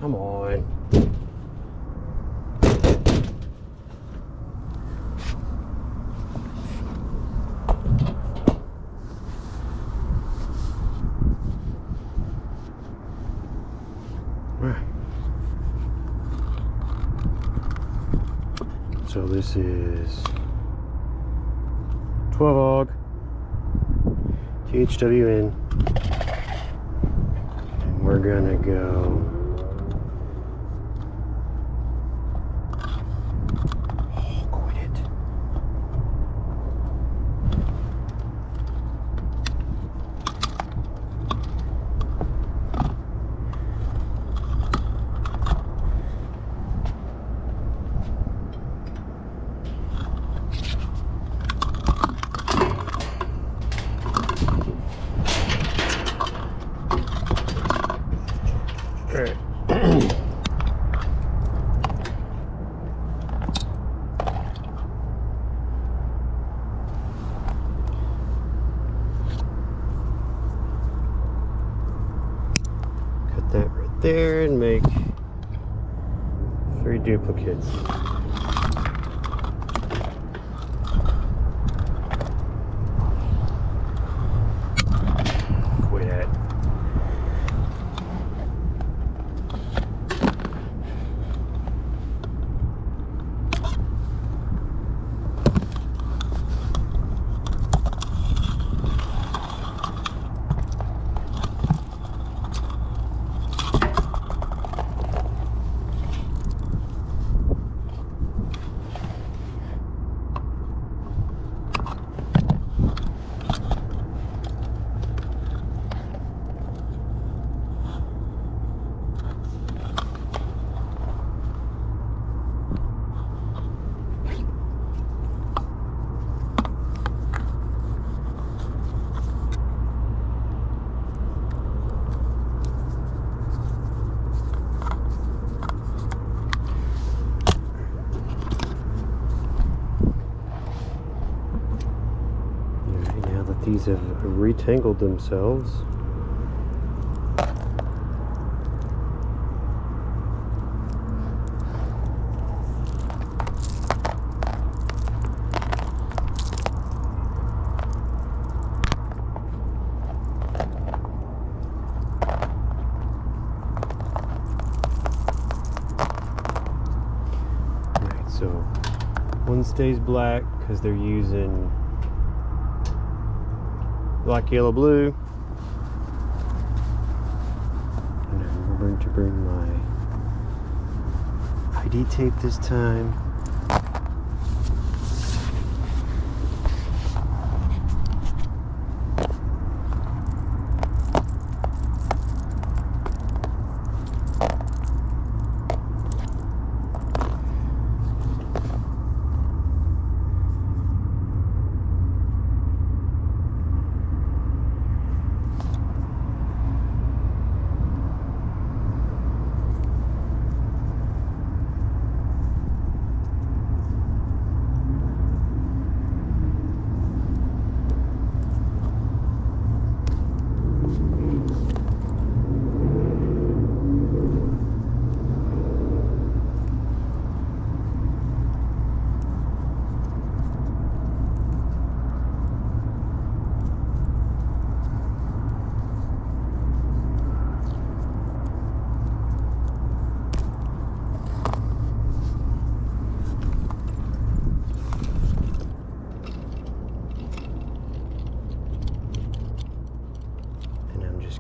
Come on. So this is 12 AUG THWN, and we're gonna go quit it. Alright. Cut that right there and make 3 duplicates. Quit it. These have retangled themselves. Alright, so one stays black because they're using black, yellow, blue. And I'm remembering to bring my ID tape this time.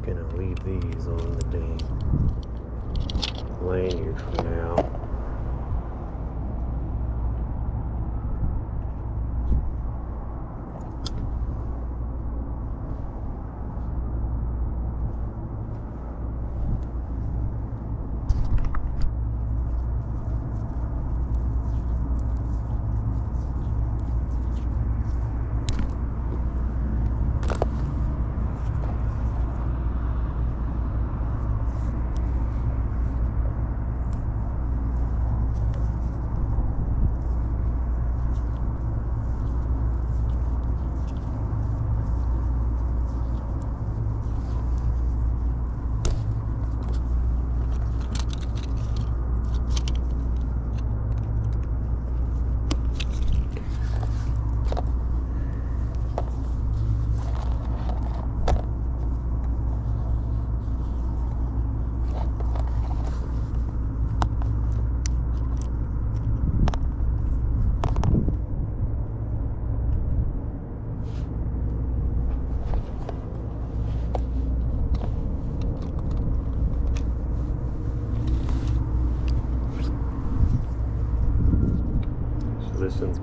Gonna leave these on the dang lanyard for now.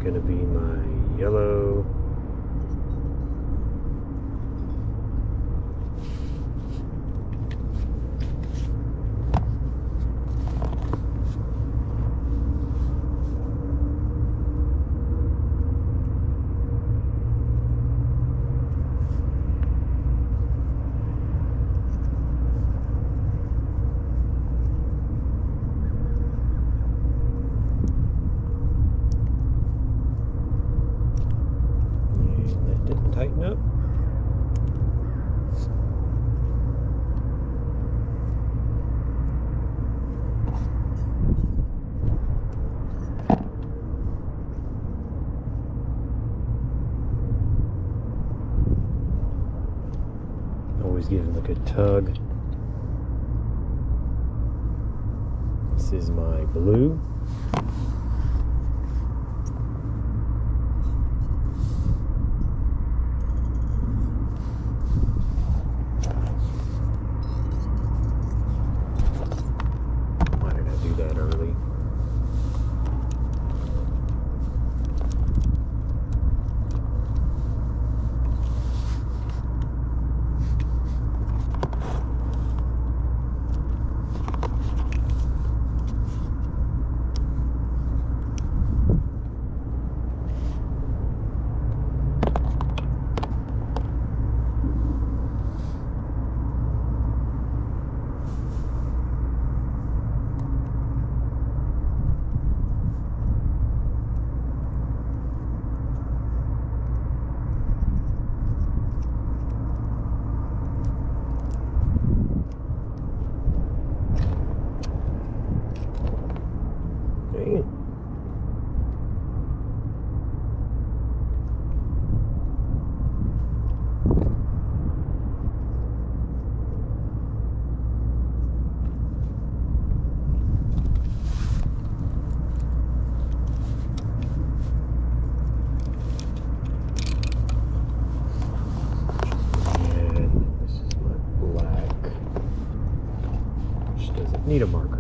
going to be my yellow. Tighten up. Always give them a good tug. This is my blue. That early. Need a marker.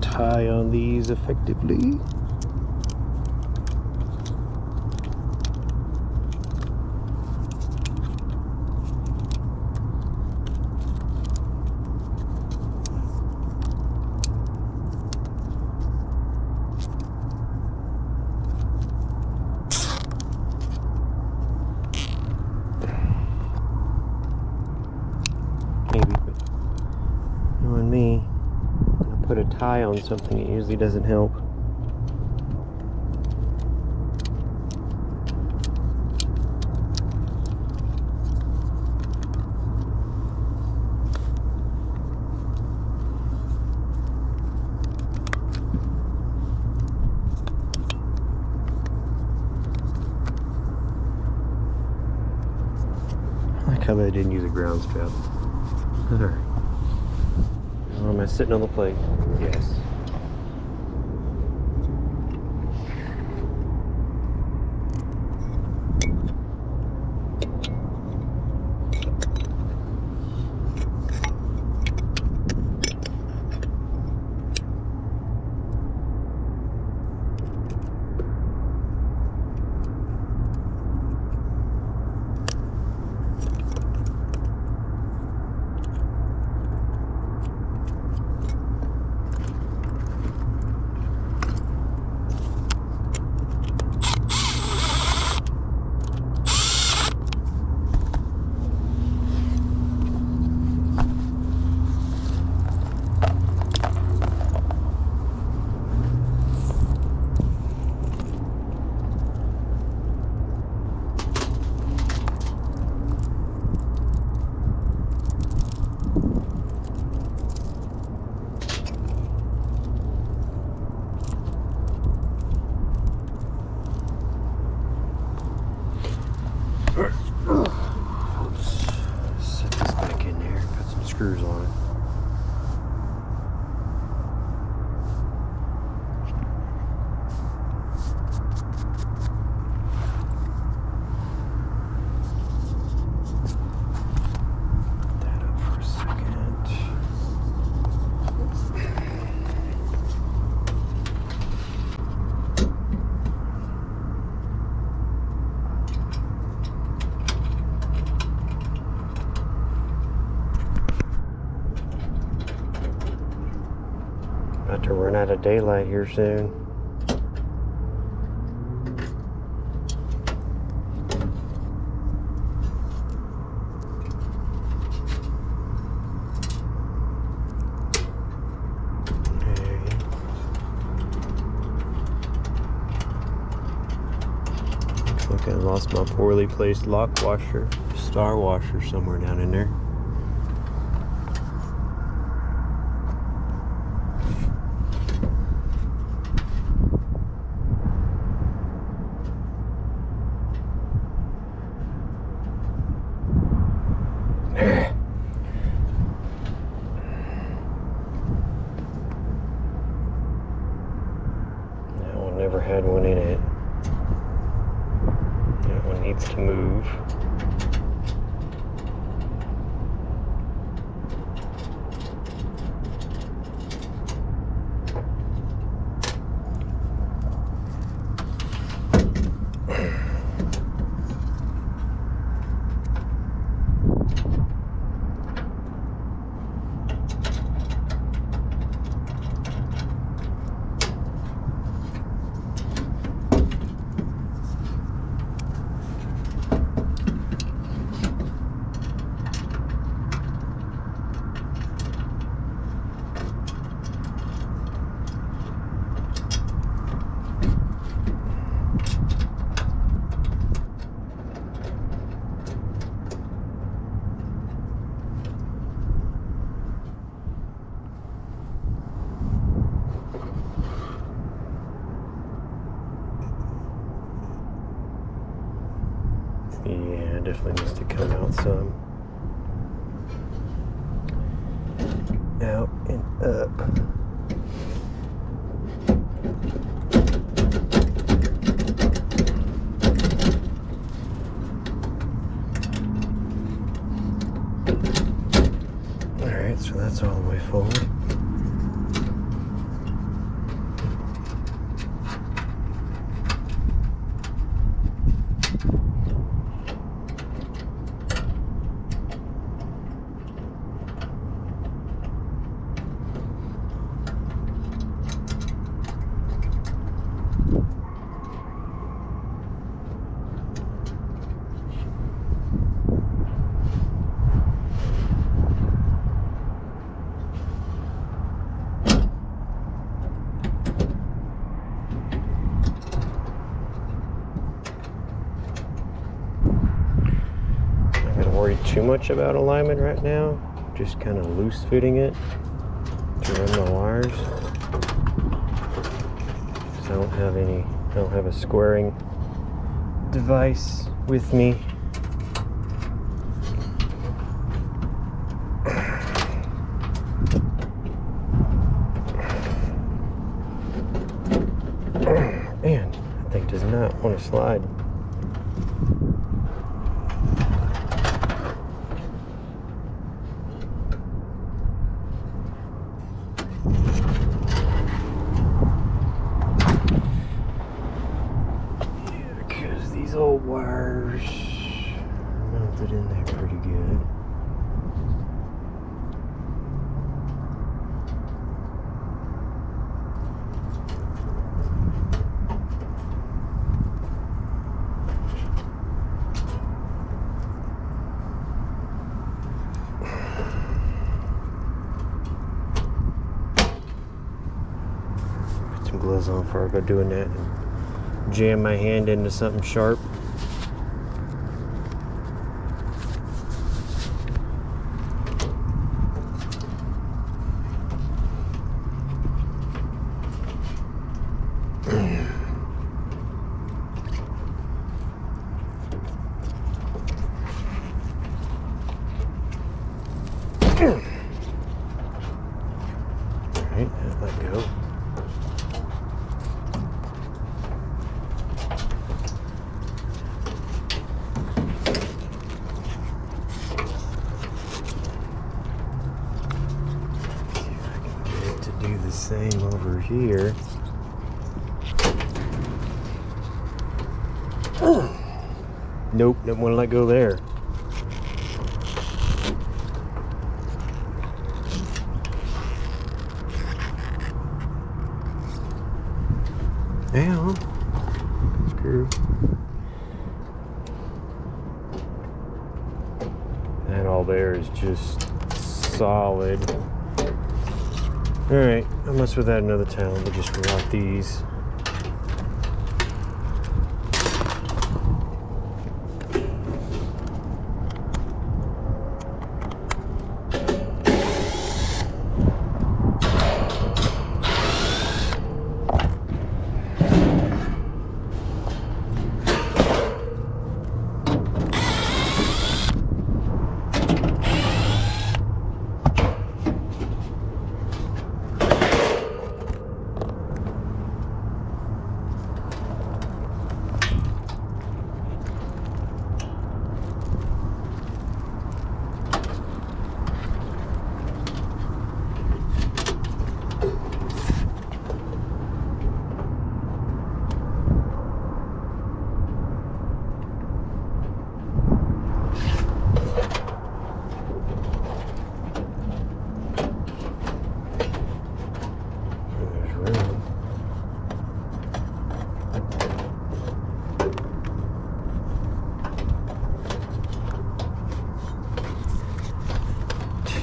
Tie on these effectively. Maybe, but knowing me, put a tie on something, it usually doesn't help. I like how they didn't use a ground strap. Alright. Am I sitting on the plate? Yes. screws on it. Put that up for a second. About to run out of daylight here soon. Looks like I lost my poorly placed lock washer, star washer somewhere down in there. That one never had one in it. That one needs to move. Yeah, it definitely needs to come out some. Out and up. Alright, so that's all the way forward. Worry too much about alignment right now. Just kind of loose fitting it to run my wires. So I don't have a squaring device with me. Man, that thing does not want to slide. Old wires are mounted in there pretty good. Put some gloves on before I go doing that and jam my hand into something sharp. Alright, let go. Do the same over here. Nope, don't want to let go there. Ow. Screw. That all there is just solid. Alright, I'll mess with that another time. We'll just rock these.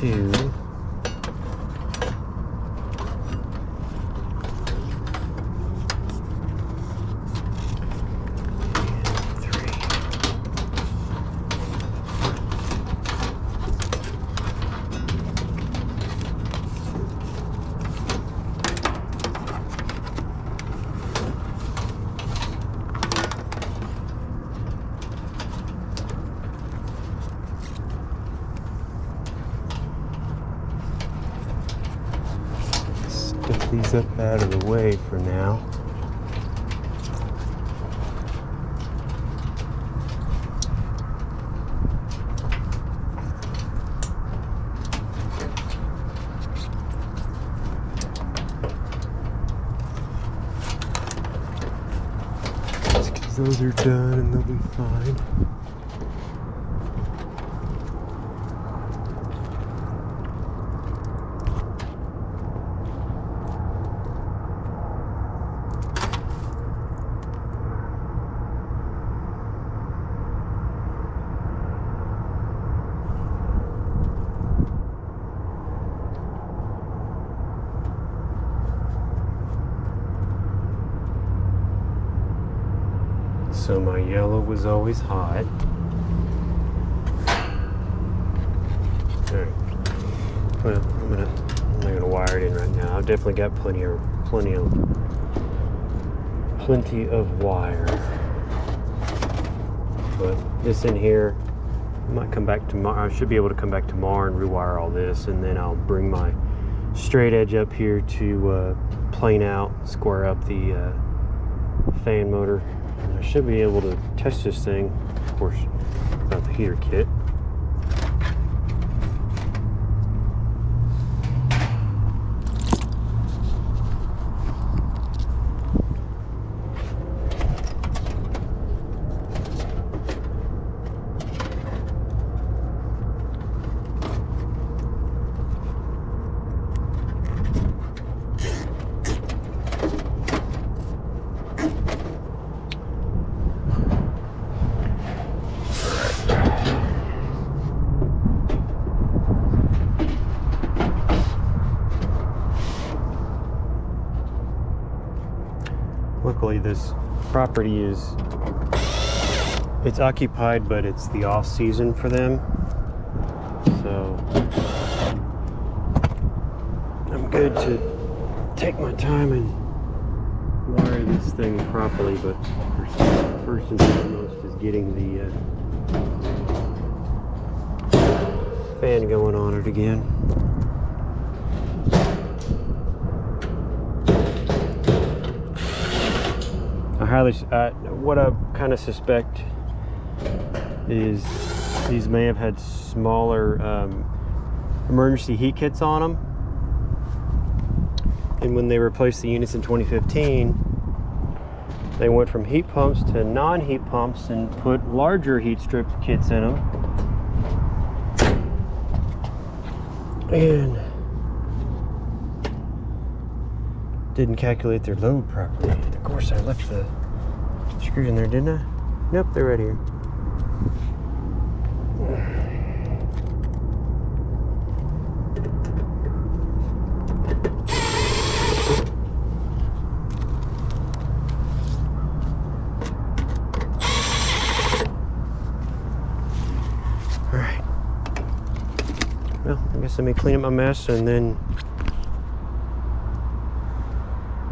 Two. Get these up out of the way for now. Those are done and they'll be fine. So my yellow was always hot. Alright. Well, I'm not gonna wire it in right now. I've definitely got plenty of wire. But this in here, I might come back tomorrow. I should be able to come back tomorrow and rewire all this, and then I'll bring my straight edge up here to plane out, square up the fan motor. And I should be able to test this thing, of course, without the heater kit. Luckily, this property it's occupied, but it's the off season for them. So I'm good to take my time and wire this thing properly, but first and foremost is getting fan going on it again. What I kind of suspect is these may have had smaller emergency heat kits on them, and when they replaced the units in 2015, they went from heat pumps to non-heat pumps and put larger heat strip kits in them, and didn't calculate their load properly. And of course I left the screws in there, didn't I? Nope, they're right here. Alright. Well, I guess let me clean up my mess and then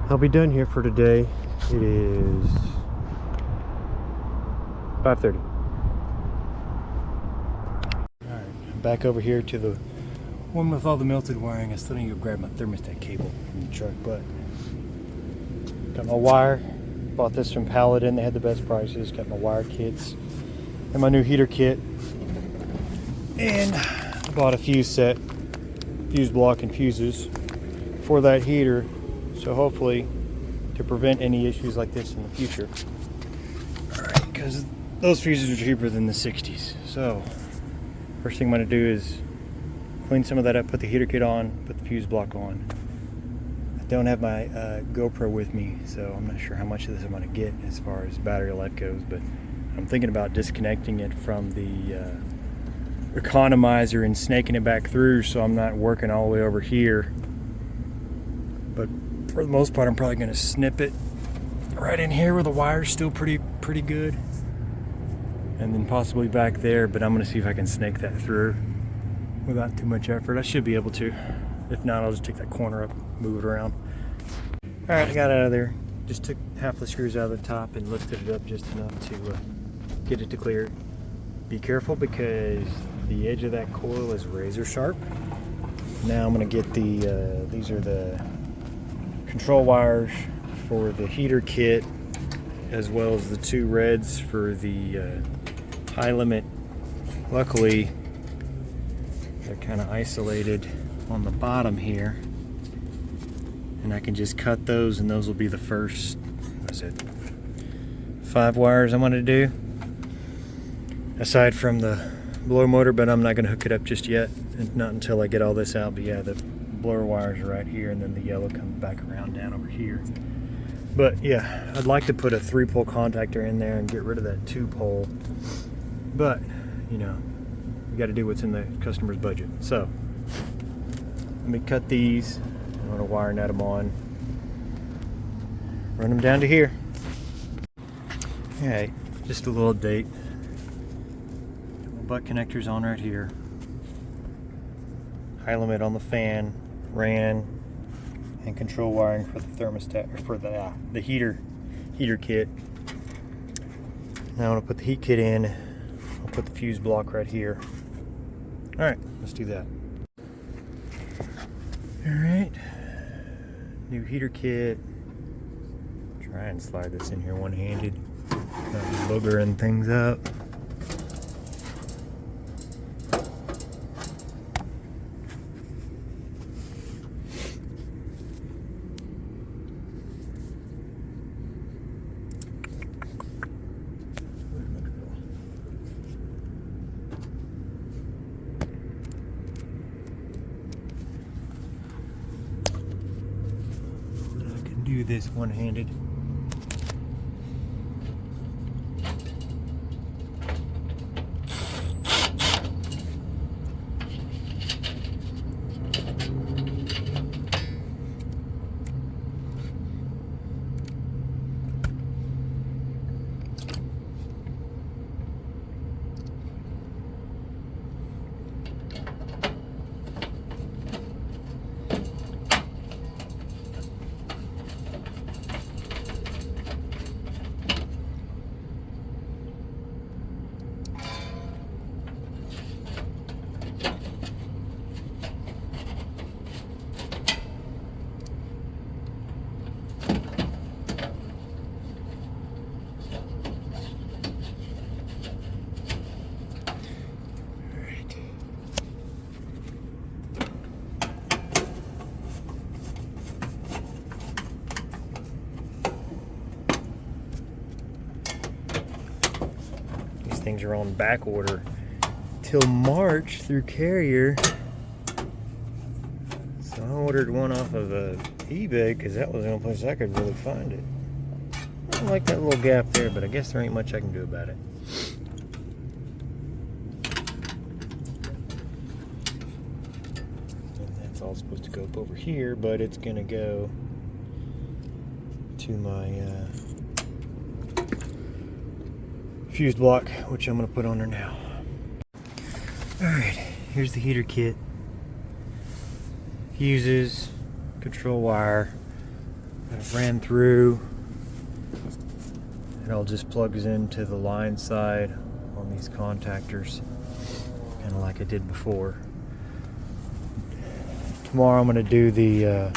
I'll be done here for today. It is 5:30. Alright, I'm back over here to the one with all the melted wiring. I still need to go grab my thermostat cable from the truck, but got my wire. Bought this from Paladin, they had the best prices. Got my wire kits and my new heater kit. And I bought a fuse set, fuse block and fuses for that heater. So hopefully to prevent any issues like this in the future. Alright, because those fuses are cheaper than the 60s. So first thing I'm going to do is clean some of that up, put the heater kit on, put the fuse block on. I don't have my GoPro with me, so I'm not sure how much of this I'm going to get as far as battery life goes, but I'm thinking about disconnecting it from the economizer and snaking it back through so I'm not working all the way over here. But for the most part, I'm probably going to snip it right in here where the wire's still pretty good, and then possibly back there, but I'm going to see if I can snake that through without too much effort. I should be able to. If not, I'll just take that corner up, move it around. Alright, I got out of there. Just took half the screws out of the top and lifted it up just enough to get it to clear. Be careful because the edge of that coil is razor sharp. Now I'm going to get these are the control wires for the heater kit, as well as the two reds for the high limit. Luckily they're kind of isolated on the bottom here, and I can just cut those, and those will be the first, what is it, 5 wires I'm going to do, aside from the blower motor, but I'm not going to hook it up just yet, not until I get all this out. But yeah, the blower wires are right here, and then the yellow comes back around down over here. But yeah, I'd like to put a 3-pole contactor in there and get rid of that 2-pole, but you know, you got to do what's in the customer's budget. So let me cut these. I'm going to wire net them on, run them down to here. Alright, just a little update. Butt connectors on right here. High limit on the fan, ran, and control wiring for the thermostat, or for the heater kit. Now I'm gonna put the heat kit in. I'll put the fuse block right here. All right, let's do that. All right, new heater kit. Try and slide this in here one-handed, not boogering things up. Do this one-handed. things are on back order till March through Carrier. So I ordered one off of eBay because that was the only place I could really find it. I don't like that little gap there, but I guess there ain't much I can do about it. And that's all supposed to go up over here, but it's gonna go to my fuse block, which I'm gonna put on there now. Alright, here's the heater kit. Fuses, control wire. I've ran through. It all just plugs into the line side on these contactors, kind of like I did before. Tomorrow I'm going to do the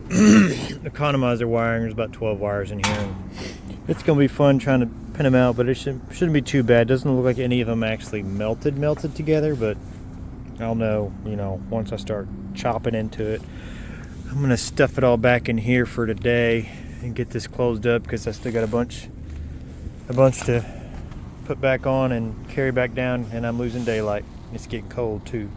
economizer wiring. There's about 12 wires in here. It's going to be fun trying to pin them out, but it shouldn't be too bad. Doesn't look like any of them actually melted together, but I'll know, once I start chopping into it. I'm going to stuff it all back in here for today and get this closed up because I still got a bunch to put back on and carry back down, and I'm losing daylight. It's getting cold too.